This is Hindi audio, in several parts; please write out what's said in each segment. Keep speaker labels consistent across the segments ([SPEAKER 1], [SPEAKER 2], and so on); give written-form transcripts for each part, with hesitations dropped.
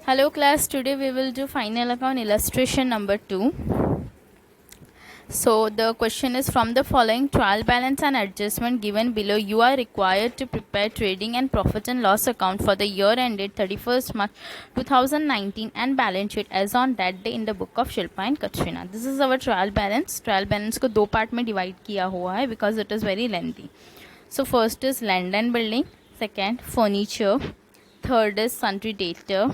[SPEAKER 1] Hello class, today we will do final account illustration number 2. So the question is, from the following trial balance and adjustment given below, you are required to prepare trading and profit and loss account for the year ended 31st March 2019 and balance sheet as on that day in the book of Shilpa and Katrina. This is our trial balance. Trial balance को दो part में divide किया हुआ है because it is very lengthy. So first is land and building, second furniture, third is sundry debtor,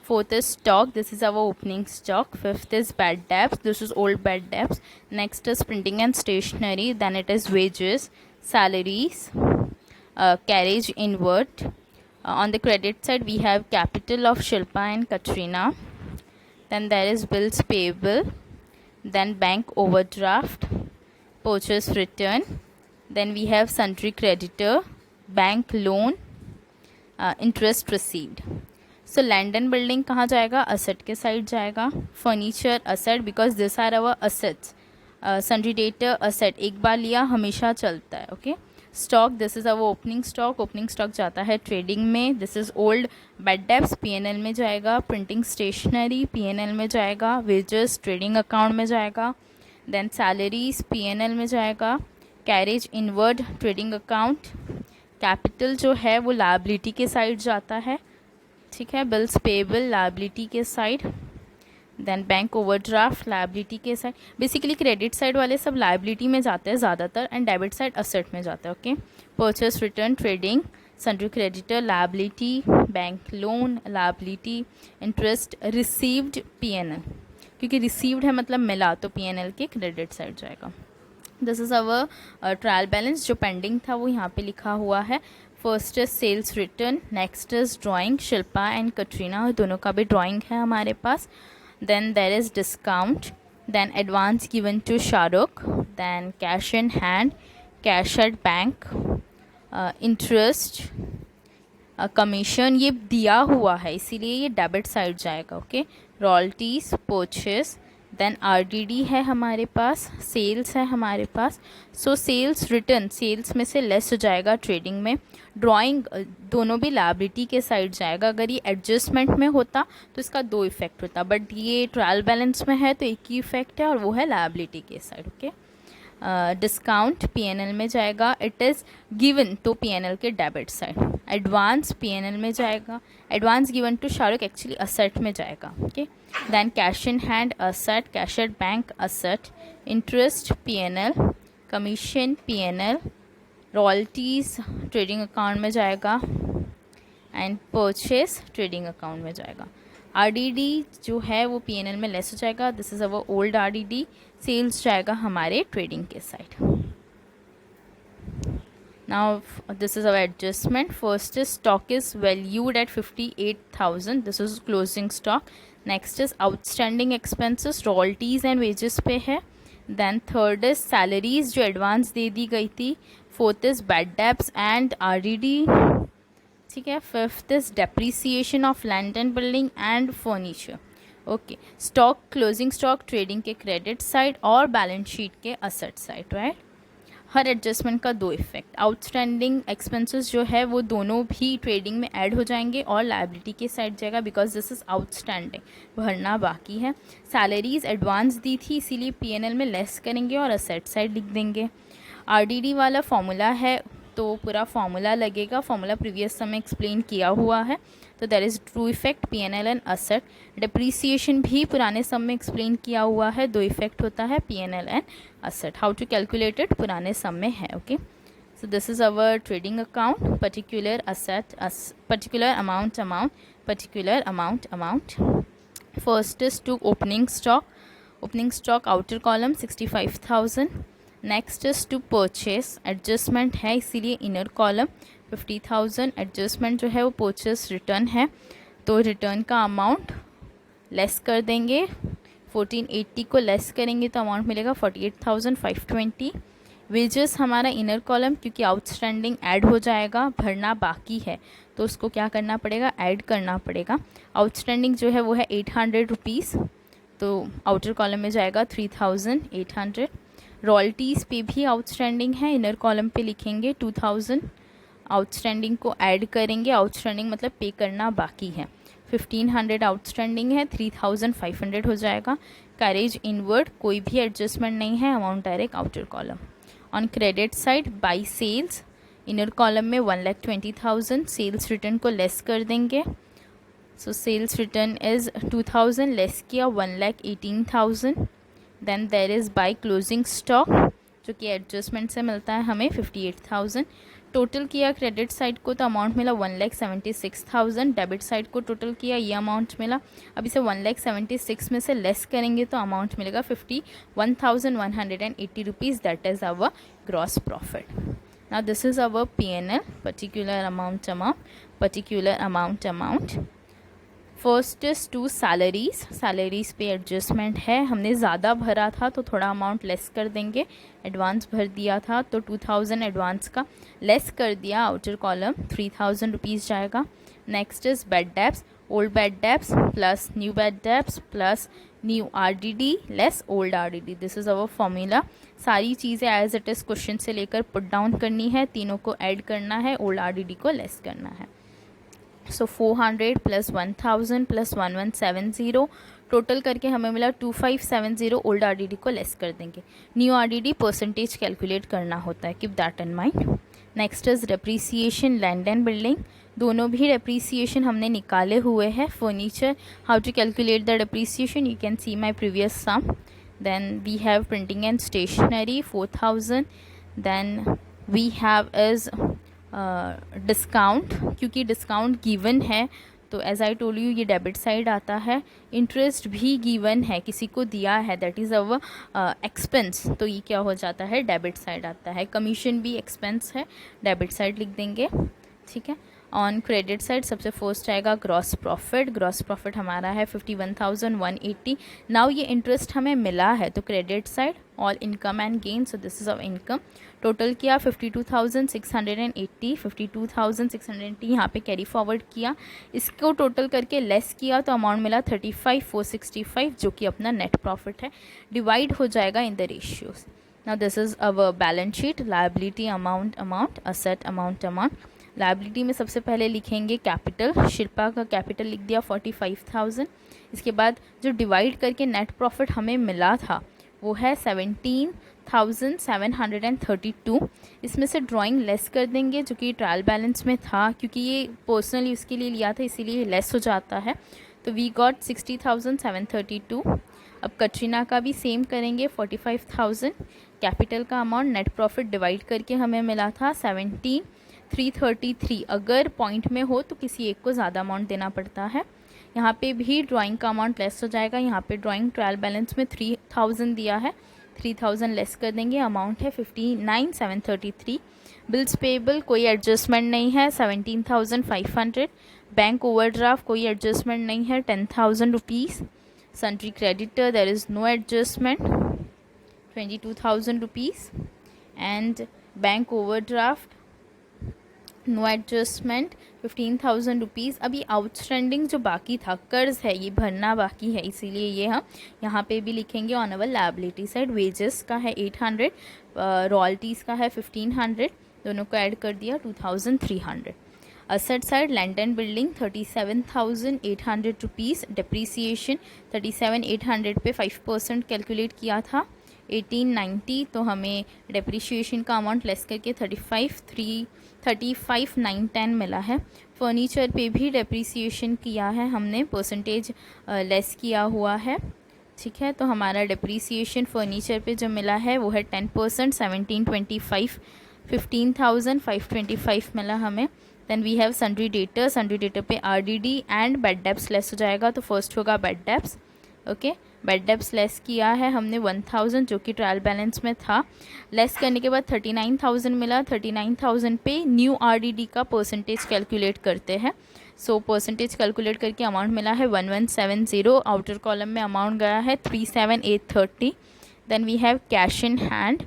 [SPEAKER 1] fourth is stock, this is our opening stock, fifth is bad debts, this is old bad debts, next is printing and stationery, then it is wages, salaries, carriage inward. On the credit side we have capital of Shilpa and Katrina, then there is bills payable, then bank overdraft, purchase return, then we have sundry creditor, bank loan, interest received. So land and building कहाँ जाएगा? असेट के साइड जाएगा. Furniture asset because this are our assets. Sundry debtor asset, एक बार लिया हमेशा चलता है. Okay. Stock, this is our opening stock. Opening stock जाता है ट्रेडिंग में. This is old bad debts, PNL में जाएगा. प्रिंटिंग स्टेशनरी पीएनएल में जाएगा. वेजेस ट्रेडिंग अकाउंट में जाएगा. देन सैलरीज पीएनएल में जाएगा. Carriage inward trading account. Capital जो है वो लायबिलिटी के साइड जाता है. ठीक है. बिल्स पेबल लायबिलिटी के side. Then bank overdraft liability के साइड. बेसिकली क्रेडिट साइड वाले सब लायबिलिटी में जाते हैं ज़्यादातर एंड डेबिट साइड असेट में जाता है. Okay. Purchase return trading, sundry creditor liability, bank loan liability, interest received PNL, क्योंकि रिसीव्ड है मतलब मिला तो पीएनएल के क्रेडिट साइड जाएगा. This is our trial balance. जो पेंडिंग था वो यहाँ पे लिखा हुआ है. First is sales return, next is drawing Shilpa and Katrina, दोनों का भी ड्राइंग है हमारे पास. Then there is discount, then advance given to Shahrukh, then cash in hand, cash at bank, interest, commission ये दिया हुआ है इसीलिए ये डेबिट साइड जाएगा. Okay. Royalties, purchase, then RDD है हमारे पास, सेल्स है हमारे पास. सो सेल्स रिटर्न सेल्स में से लेस हो जाएगा ट्रेडिंग में. ड्राइंग दोनों भी लायबिलिटी के साइड जाएगा. अगर ये एडजस्टमेंट में होता तो इसका दो इफेक्ट होता, बट ये ट्रायल बैलेंस में है तो एक ही इफेक्ट है और वो है लायबिलिटी के साइड. ओके. डिस्काउंट पीएनएल में जाएगा. इट इज़ गिवन तो पीएनएल के डेबिट साइड. एडवांस पीएनएल में जाएगा. Advance given to Shahrukh actually asset में जाएगा. Okay. Then cash in hand asset, cash at bank asset, interest PNL, commission PNL, royalties trading account में जाएगा एंड परचेस ट्रेडिंग अकाउंट में जाएगा. आरडीडी जो है वो पीएनएल में लेस हो जाएगा. This is our old RDD. Sales जाएगा हमारे ट्रेडिंग के side. Now this is our adjustment. First is stock is valued at 58,000. This is closing stock. Next is outstanding expenses, royalties and wages पे है. देन थर्ड इज सैलरीज जो एडवांस दे दी गई थी. Fourth is bad debts and RDD. ठीक है. Fifth is depreciation of land and building and furniture. Okay. Stock closing stock trading के क्रेडिट साइड और बैलेंस शीट के असेट साइड. राइट. हर एडजस्टमेंट का दो इफेक्ट. आउटस्टैंडिंग एक्सपेंसेस जो है वो दोनों भी ट्रेडिंग में ऐड हो जाएंगे और लायबिलिटी के साइड जाएगा बिकॉज दिस इज आउटस्टैंडिंग, भरना बाकी है. सैलरीज एडवांस दी थी इसीलिए पीएनएल में लेस करेंगे और असेट साइड लिख देंगे. आरडीडी वाला फॉर्मूला है तो पूरा फॉर्मूला लगेगा. फॉर्मूला प्रीवियस समय एक्सप्लेन किया हुआ है. तो there is two effect PNL and asset. Depreciation भी पुराने सम में एक्सप्लेन किया हुआ है. दो इफेक्ट होता है PNL and asset. How to calculate it पुराने सम में है. Okay. So this is our trading account. Particular asset, particular amount, particular amount. First is to opening stock. Opening stock outer column 65,000. Next is to purchase. Adjustment है इसीलिए इनर कॉलम 50,000. एडजस्टमेंट जो है वो परचेस रिटर्न है तो रिटर्न का अमाउंट लेस कर देंगे. 1480 को लेस करेंगे तो अमाउंट मिलेगा 48,520. वेजेस हमारा इनर कॉलम क्योंकि आउटस्टैंडिंग ऐड हो जाएगा, भरना बाकी है तो उसको क्या करना पड़ेगा, ऐड करना पड़ेगा. आउटस्टैंडिंग जो है वो है 800 रुपीज़ तो आउटर कॉलम में जाएगा 3,800. रॉयल्टीज़ पे भी आउटस्टैंडिंग है, इनर कॉलम पे लिखेंगे 2000. आउटस्टैंडिंग को ऐड करेंगे. आउटस्टैंडिंग मतलब पे करना बाकी है. 1500 आउटस्टैंडिंग है, 3500 हो जाएगा। कैरेज इनवर्ड कोई भी एडजस्टमेंट नहीं है, amount direct outer column. On credit side by sales inner column में 1,20,000 सेल्स रिटर्न को लेस कर देंगे। So sales return is 2000 less किया 1,18,000। Then there is by closing stock जो कि एडजस्टमेंट से मिलता है हमें 58,000। टोटल किया क्रेडिट साइड को तो अमाउंट मिला 1,76,000। डेबिट साइड को टोटल किया ये अमाउंट मिला। अब इसे 1,76,000 में से लेस करेंगे तो अमाउंट मिलेगा 51,180 rupees. That is our gross profit. Now this is our P&L, particular amount. First is to salaries पे एडजस्टमेंट है। हमने ज़्यादा भरा था तो थोड़ा अमाउंट लेस कर देंगे। एडवांस भर दिया था तो 2,000 एडवांस का लेस कर दिया। आउटर कॉलम 3,000 रुपीज़ जाएगा। Next is bad debts, old bad debts plus new bad debts plus new RDD less old RDD। This is our formula. सारी चीज़ें एज इट इज़ क्वेश्चन से लेकर पुट डाउन करनी है, तीनों को ऐड करना है, ओल्ड RDD को लेस करना है। सो 400 प्लस 1,000 प्लस 1,170 टोटल करके हमें मिला 2,570। ओल्ड RDD को लेस कर देंगे। न्यू RDD परसेंटेज कैलकुलेट करना होता है, keep that in mind. Next is depreciation, land and building. दोनों भी डेप्रीसिएशन हमने निकाले हुए हैं। Furniture, how to calculate the depreciation, you can see my previous sum. Then we have printing and stationery 4,000। Then we have is discount, क्योंकि डिस्काउंट गिवन है तो एज आई टोल्ड यू ये डेबिट साइड आता है। इंटरेस्ट भी गिवन है, किसी को दिया है, दैट इज़ अवर एक्सपेंस, तो ये क्या हो जाता है, डेबिट साइड आता है। कमीशन भी एक्सपेंस है, डेबिट साइड लिख देंगे, ठीक है। ऑन क्रेडिट साइड सबसे फर्स्ट आएगा ग्रॉस प्रॉफिट। ग्रॉस प्रॉफिट हमारा है 51,180। नाउ ये इंटरेस्ट हमें मिला है तो credit side all income and gain, so this is of income. Total किया 52,680, 52,680 यहाँ पे कैरी फॉरवर्ड किया। इसको टोटल करके लेस किया तो अमाउंट मिला 35,465 जो कि अपना नेट प्रॉफिट है। डिवाइड हो जाएगा in the ratios. Now this is our balance sheet. Liability amount, asset amount. Liability में सबसे पहले लिखेंगे कैपिटल। शिल्पा का कैपिटल लिख दिया 45,000। इसके बाद जो डिवाइड करके नेट प्रॉफिट हमें मिला था वो है 17,732। इसमें से ड्राइंग लेस कर देंगे जो कि ट्रायल बैलेंस में था, क्योंकि ये पर्सनल यूज़ के लिए लिया था इसीलिए लेस हो जाता है। तो वी गॉट 60,732। अब कटरीना का भी सेम करेंगे 45,000। कैपिटल का अमाउंट नेट प्रॉफिट डिवाइड करके हमें मिला था 17,333। अगर पॉइंट में हो तो किसी एक को ज़्यादा अमाउंट देना पड़ता है। यहाँ पे भी ड्राइंग का अमाउंट लेस हो जाएगा। यहाँ पे ड्राइंग ट्रायल बैलेंस में 3,000 दिया है, 3,000 लेस कर देंगे, अमाउंट है 59,733। बिल्स पेबल कोई एडजस्टमेंट नहीं है, 17,500। बैंक ओवरड्राफ्ट कोई एडजस्टमेंट नहीं है, 10,000 rupees. Sundry creditor there is no adjustment, 22,000 rupees. And bank overdraft no adjustment, 15,000 rupees. अभी आउटस्टैंडिंग जो बाकी था, कर्ज है, ये भरना बाकी है, इसीलिए ये हम यहाँ पे भी लिखेंगे on our liability side. Wages का है 800, रॉयल्टीज़ का है 1,500, दोनों को ऐड कर दिया 2,300। Asset side land and building 37,800 rupees. Depreciation 37,800 पे 5% कैलकुलेट किया था 1890, तो हमें डिप्रीशिएशन का अमाउंट लेस करके 35,910 मिला है। फर्नीचर पे भी डिप्रीसिएशन किया है हमने, परसेंटेज लेस किया हुआ है, ठीक है। तो हमारा डिप्रीसिएशन फर्नीचर पे जो मिला है वो है 10%, 1725, 15,525 मिला हमें। Then we have sundry debtor. Sundry debtor पे RDD and bad debts less हो जाएगा, तो फर्स्ट होगा bad debts, okay. Bad debts less किया है हमने 1,000 जो कि ट्रायल बैलेंस में था। लेस करने के बाद 39,000 मिला। 39,000 पे न्यू RDD का परसेंटेज कैलकुलेट करते हैं। सो परसेंटेज कैलकुलेट करके अमाउंट मिला है 1,170। आउटर कॉलम में अमाउंट गया है 37,830। Then we have cash in hand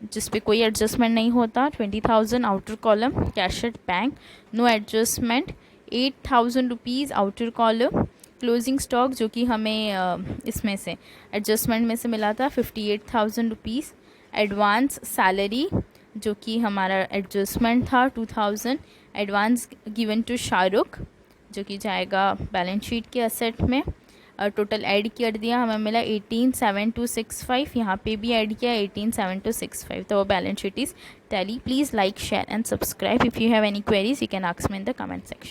[SPEAKER 1] जिस पे कोई एडजस्टमेंट नहीं होता, 20,000 outer column. Cash at bank no adjustment, 8,000 rupees outer column. Closing stock जो कि हमें इसमें से एडजस्टमेंट में से मिला था 58,000 रुपीज़। एडवांस सैलरी जो कि हमारा एडजस्टमेंट था 2,000। एडवांस गिवन टू शाहरुख जो कि जाएगा बैलेंस शीट के असेट में। टोटल ऐड कर दिया, हमें मिला 18,7265। यहाँ पे भी ऐड किया 18,7265, तो वो balance sheet is tally. Please like, share and subscribe. If you have any queries you can ask me in the comment section.